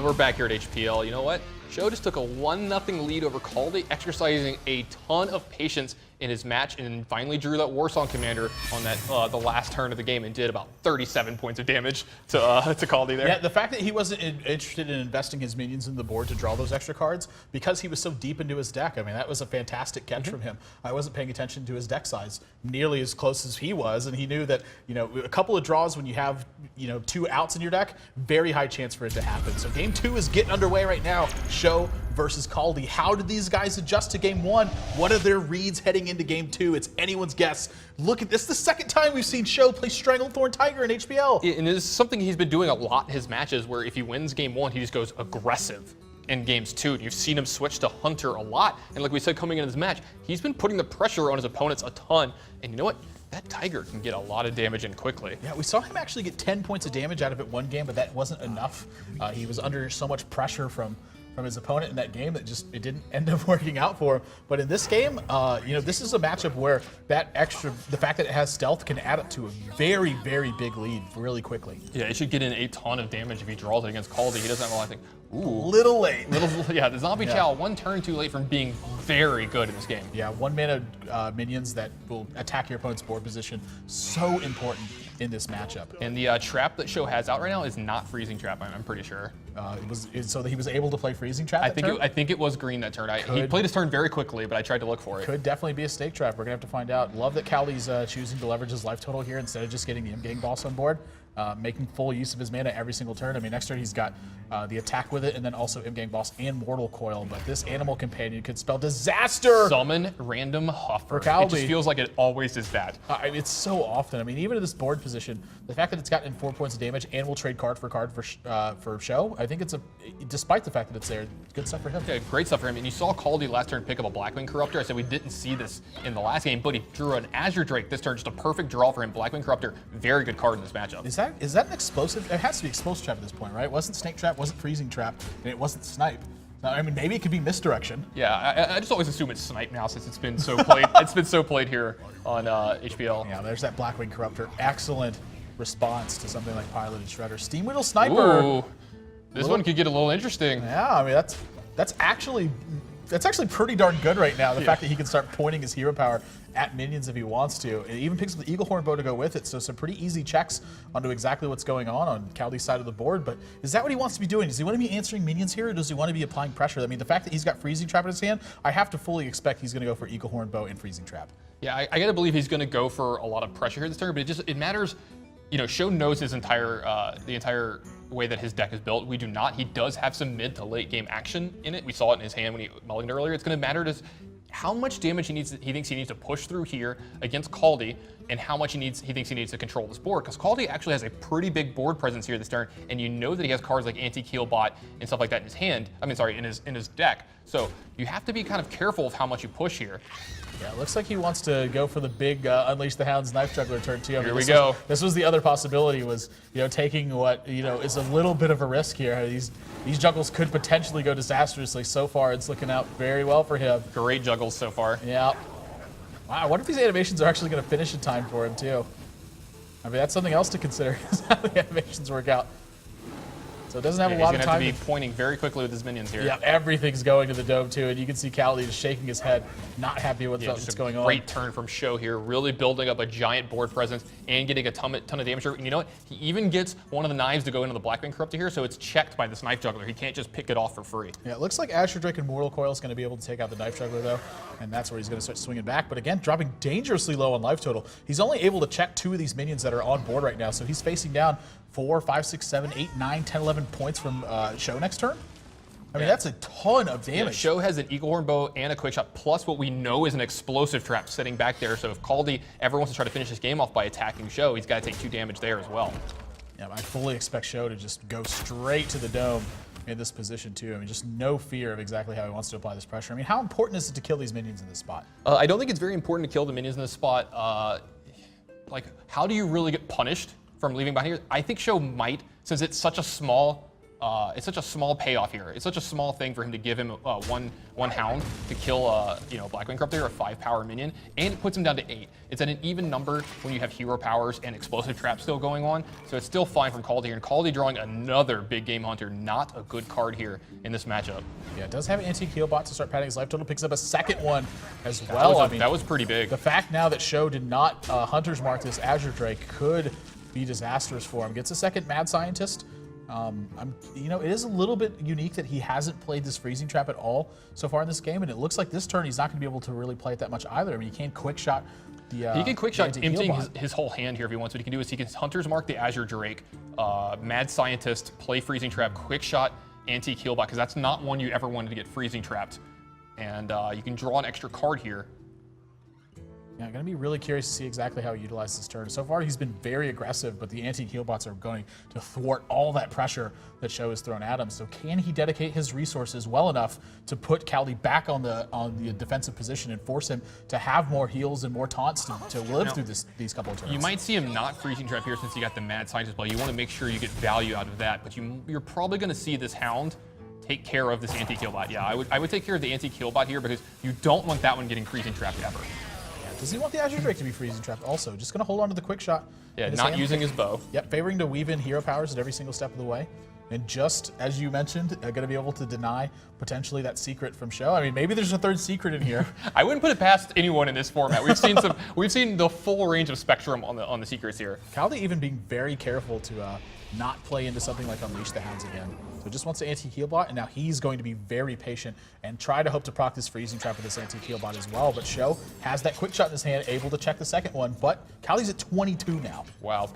And we're back here at HPL. You know what? SjoW just took a 1-0 lead over Kaldi, exercising a ton of patience in his match, and finally drew that Warsong commander on that the last turn of the game and did about 37 points of damage to Kaldi there. Yeah, the fact that he wasn't interested in investing his minions in the board to draw those extra cards because he was so deep into his deck. I mean, that was a fantastic catch from him. I wasn't paying attention to his deck size nearly as close as he was, and he knew that, you know, a couple of draws when you have, you know, 2 outs in your deck, very high chance for it to happen. So game 2 is getting underway right now. SjoW versus Kaldi. How did these guys adjust to game 1? What are their reads heading into game 2? It's anyone's guess. Look at this. The second time we've seen SjoW play Stranglethorn Tiger in HPL. And this is something he's been doing a lot in his matches, where if he wins game 1, he just goes aggressive in games 2. And you've seen him switch to Hunter a lot. And like we said, coming into this match, he's been putting the pressure on his opponents a ton. And you know what? That Tiger can get a lot of damage in quickly. Yeah, we saw him actually get 10 points of damage out of it one game, but that wasn't enough. He was under so much pressure from his opponent in that game that just it didn't end up working out for him. But in this game, you know, this is a matchup where the fact that it has stealth can add up to a very, very big lead really quickly. Yeah, it should get in a ton of damage if he draws it against Kaldi. He doesn't have a lot of things. Ooh. Little late. Yeah, the Zombie Chow, 1 turn too late from being very good in this game. Yeah, 1 mana minions that will attack your opponent's board position. So important in this matchup. And the trap that SjoW has out right now is not Freezing Trap, I'm pretty sure. So that he was able to play Freezing Trap I think it was green that turn. He played his turn very quickly, but I tried to look for it. Could definitely be a Stake Trap. We're going to have to find out. Love that Kaldi's choosing to leverage his life total here instead of just getting the M-Gang boss on board. Making full use of his mana every single turn. I mean, next turn he's got the attack with it, and then also M-Gang boss and Mortal Coil. But this Animal Companion could spell disaster. Summon Random Huffer. For Kaldi. It just feels like it always is that. It's so often. I mean, even in this board position, the fact that it's gotten 4 points of damage and will trade card for SjoW, I think it's despite the fact that it's there, good stuff for him. Yeah, great stuff for him. And you saw Kaldi last turn pick up a Blackwing Corruptor. I said we didn't see this in the last game, but he drew an Azure Drake this turn. Just a perfect draw for him. Blackwing Corruptor, very good card in this matchup. Is that an explosive? It has to be explosive trap at this point, right? It wasn't Snake Trap, wasn't Freezing Trap, and it wasn't Snipe. I mean, maybe it could be Misdirection. Yeah, I just always assume it's Snipe now since it's been so played. It's been so played here on HPL. Yeah, there's that Blackwing Corruptor. Excellent response to something like Piloted Shredder. Steam Whittle Sniper. Ooh, this one could get a little interesting. Yeah, I mean that's actually pretty darn good right now. The fact that he can start pointing his hero power at minions if he wants to. It even picks up the Eaglehorn bow to go with it, so some pretty easy checks onto exactly what's going on Kaldi's side of the board. But is that what he wants to be doing? Does he want to be answering minions here, or does he want to be applying pressure? I mean, the fact that he's got Freezing Trap in his hand, I have to fully expect he's going to go for Eaglehorn bow and Freezing Trap. Yeah, I got to believe he's going to go for a lot of pressure here this turn, but it matters. You know, SjoW knows his the entire way that his deck is built. We do not. He does have some mid to late game action in it. We saw it in his hand when he mulliganed earlier. It's going to matter to how much damage he thinks he needs to push through here against Kaldi, and how much he thinks he needs to control this board. Because Kaldi actually has a pretty big board presence here this turn, and you know that he has cards like Anti-Keelbot and stuff like that in his hand. I mean, sorry, in his deck. So you have to be kind of careful of how much you push here. Yeah, it looks like he wants to go for the big Unleash the Hounds Knife Juggler turn too. I mean, Here we go. This was the other possibility, was, you know, taking what, you know, is a little bit of a risk here. These juggles could potentially go disastrously. So far, it's looking out very well for him. Great juggles so far. Yeah. Wow, I wonder if these animations are actually going to finish in time for him too. I mean, that's something else to consider, is how the animations work out. So it doesn't have a lot of time. He's going to have to be pointing very quickly with his minions here. Yeah, everything's going to the dome too, and you can see Kaldi just shaking his head, not happy with what's going on. Great turn from SjoW here, really building up a giant board presence and getting a ton of damage. And you know what? He even gets one of the knives to go into the Blackwing Corruptor here, so it's checked by this Knife Juggler. He can't just pick it off for free. Yeah, it looks like Azure Drake and Mortal Coil is going to be able to take out the Knife Juggler though, and that's where he's going to start swinging back. But again, dropping dangerously low on life total. He's only able to check 2 of these minions that are on board right now, so he's facing down 4, 5, 6, 7, 8, 9, 10, 11 points from SjoW next turn. I mean, that's a ton of damage. Yeah, SjoW has an Eaglehorn bow and a quick shot, plus what we know is an explosive trap sitting back there. So if Kaldi ever wants to try to finish this game off by attacking SjoW, he's got to take 2 damage there as well. Yeah, I fully expect SjoW to just go straight to the dome in this position too. I mean, just no fear of exactly how he wants to apply this pressure. I mean, how important is it to kill these minions in this spot? I don't think it's very important to kill the minions in this spot. Like, how do you really get punished from leaving behind here? I think SjoW might, since it's such a small it's such a small payoff here. It's such a small thing for him to give him one hound to kill Blackwing Corruptor, a 5-power minion, and it puts him down to 8. It's at an even number when you have hero powers and explosive traps still going on, so it's still fine from Kaldi here. And Kaldi drawing another big game hunter, not a good card here in this matchup. Yeah, it does have an antique heal bot to start padding his life total, picks up a second one as well. That was pretty big. The fact now that SjoW did not Hunter's Mark this Azure Drake could be disastrous for him. Gets a second Mad Scientist. It is a little bit unique that he hasn't played this freezing trap at all so far in this game, and it looks like this turn he's not going to be able to really play it that much either. I mean, he can't quick shot the. He can quick shot emptying his whole hand here if he wants. What he can do is he can Hunter's Mark the Azure Drake, Mad Scientist, play freezing trap, quick shot, antique heal bot, because that's not one you ever wanted to get freezing trapped, and you can draw an extra card here. Yeah, I'm going to be really curious to see exactly how he utilizes this turn. So far, he's been very aggressive, but the antique heal bots are going to thwart all that pressure that SjoW has thrown at him. So can he dedicate his resources well enough to put Kaldi back on the defensive position and force him to have more heals and more taunts to live through these couple of turns? You might see him not freezing trap here since you got the Mad Scientist play. You want to make sure you get value out of that, but you're probably going to see this Hound take care of this antique heal bot. Yeah, I would take care of the antique heal bot here because you don't want that one getting freezing trapped ever. Does he want the Azure Drake to be freezing trapped also? Just going to hold on to the quick shot. Yeah, not using his bow. Yep, favoring to weave in hero powers at every single step of the way. And just as you mentioned, going to be able to deny potentially that secret from SjoW. I mean, maybe there's a third secret in here. I wouldn't put it past anyone in this format. We've seen the full range of spectrum on the secrets here. Kaldi even being very careful to not play into something like Unleash the Hounds again. So just wants the anti-heal bot, and now he's going to be very patient and try to hope to proc this freezing trap with this anti-heal bot as well. But SjoW has that quick shot in his hand, able to check the second one, but Kaldi's at 22 now. Wow.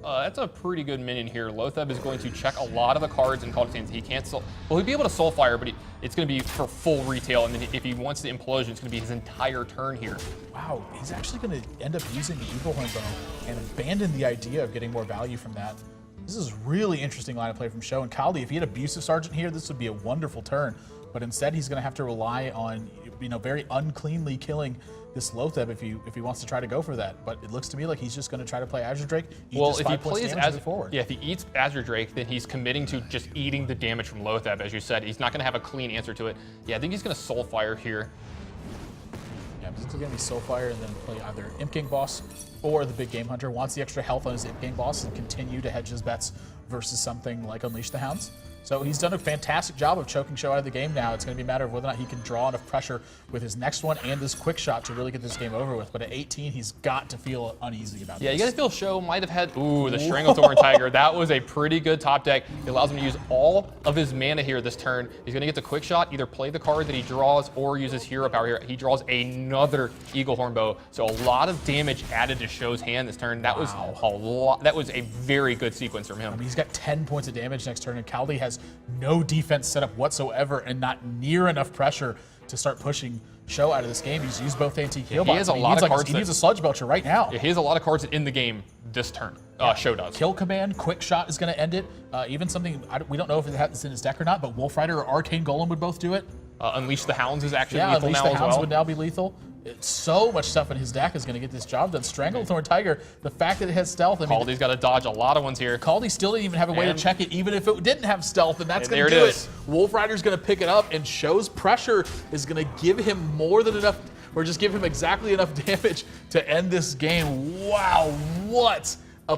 That's a pretty good minion here. Lotheb is going to check a lot of the cards in Kaldi's hands. He can't well, he'll be able to Soulfire, but it's going to be for full retail, and then if he wants the Implosion, it's going to be his entire turn here. Wow, he's actually going to end up using the Eagle Horn Bow and abandon the idea of getting more value from that. This is really interesting line of play from SjoW. And Kaldi, if he had Abusive Sergeant here, this would be a wonderful turn. But instead, he's going to have to rely on, very uncleanly killing this Lotheb if he wants to try to go for that. But it looks to me like he's just going to try to play Azure Drake. Well, if he plays if he eats Azure Drake, then he's committing to just eating the damage from Lotheb, as you said. He's not going to have a clean answer to it. Yeah, I think he's going to Soulfire here. Yeah, this is going to be Soulfire and then play either Imp King Boss or the Big Game Hunter. Wants the extra health on his Imp King Boss and continue to hedge his bets versus something like Unleash the Hounds. So he's done a fantastic job of choking SjoW out of the game now. It's going to be a matter of whether or not he can draw enough pressure with his next one and this quick shot to really get this game over with. But at 18, he's got to feel uneasy about this. Yeah, you got to feel SjoW might have had, the Stranglethorn Tiger. That was a pretty good top deck. It allows him to use all of his mana here this turn. He's going to get the quick shot, either play the card that he draws or use his hero power here. He draws another Eagle Horn Bow. So a lot of damage added to SjoW's hand this turn. That was a lot. That was a very good sequence from him. I mean, he's got 10 points of damage next turn, and Kaldi has no defense set up whatsoever and not near enough pressure to start pushing SjoW out of this game. He's used both antique heal bots. He has a lot of cards. He needs a Sludge Belcher right now. Yeah, he has a lot of cards in the game this turn. SjoW does. Kill Command, quick shot is going to end it. Even something, we don't know if it's in his deck or not, but Wolf Rider or Arcane Golem would both do it. Unleash the Hounds is actually lethal Unleash now the as Hounds well. would now be lethal. So much stuff in his deck is going to get this job done. Stranglethorn Tiger, the fact that it has stealth. I mean, Kaldi's got to dodge a lot of ones here. Kaldi still didn't even have a way to check it, even if it didn't have stealth, and that's going to do it. Wolf Rider's going to pick it up, and SjoW's pressure is going to give him more than enough, or just give him exactly enough damage to end this game. Wow, what a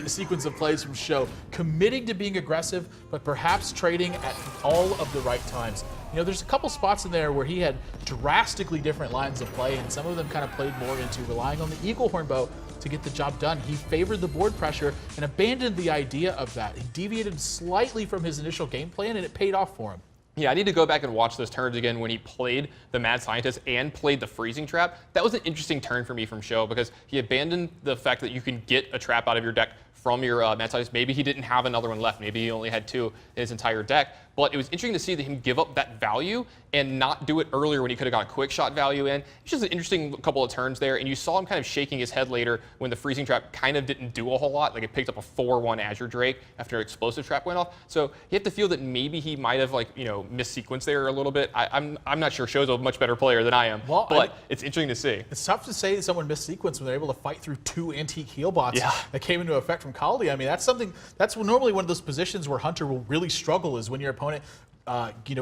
sequence of plays from SjoW. Committing to being aggressive, but perhaps trading at all of the right times. There's a couple spots in there where he had drastically different lines of play, and some of them kind of played more into relying on the Eagle Horn Bow to get the job done. He favored the board pressure and abandoned the idea of that. He deviated slightly from his initial game plan, and it paid off for him. Yeah, I need to go back and watch those turns again when he played the Mad Scientist and played the Freezing Trap. That was an interesting turn for me from SjoW because he abandoned the fact that you can get a trap out of your deck from your Mad Scientist. Maybe he didn't have another one left. Maybe he only had 2 in his entire deck. But it was interesting to see him give up that value and not do it earlier when he could have got a quick shot value in. It's just an interesting couple of turns there. And you saw him kind of shaking his head later when the Freezing Trap kind of didn't do a whole lot. Like it picked up a 4-1 Azure Drake after an Explosive Trap went off. So you have to feel that maybe he might have missequenced there a little bit. I'm not sure. SjoW's a much better player than I am. Well, but it's interesting to see. It's tough to say that someone missequenced when they're able to fight through 2 antique heal bots that came into effect from from Kaldi. I mean, that's normally one of those positions where Hunter will really struggle, is when your opponent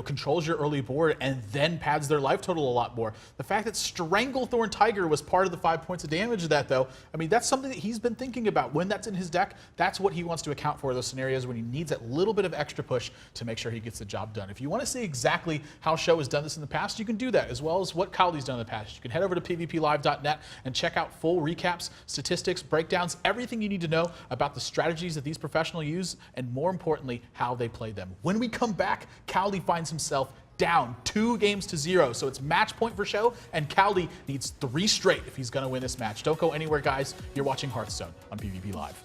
controls your early board and then pads their life total a lot more. The fact that Stranglethorn Tiger was part of the 5 points of damage of that, though, I mean, that's something that he's been thinking about. When that's in his deck, that's what he wants to account for, those scenarios when he needs that little bit of extra push to make sure he gets the job done. If you want to see exactly how SjoW has done this in the past, you can do that, as well as what Kaldi's done in the past. You can head over to pvplive.net and check out full recaps, statistics, breakdowns, everything you need to know about the strategies that these professionals use, and more importantly, how they play them. When we come back, Kaldi finds himself down 2-0, so it's match point for SjoW, and Kaldi needs 3 straight if he's going to win this match. Don't go anywhere, guys. You're watching Hearthstone on PvP Live.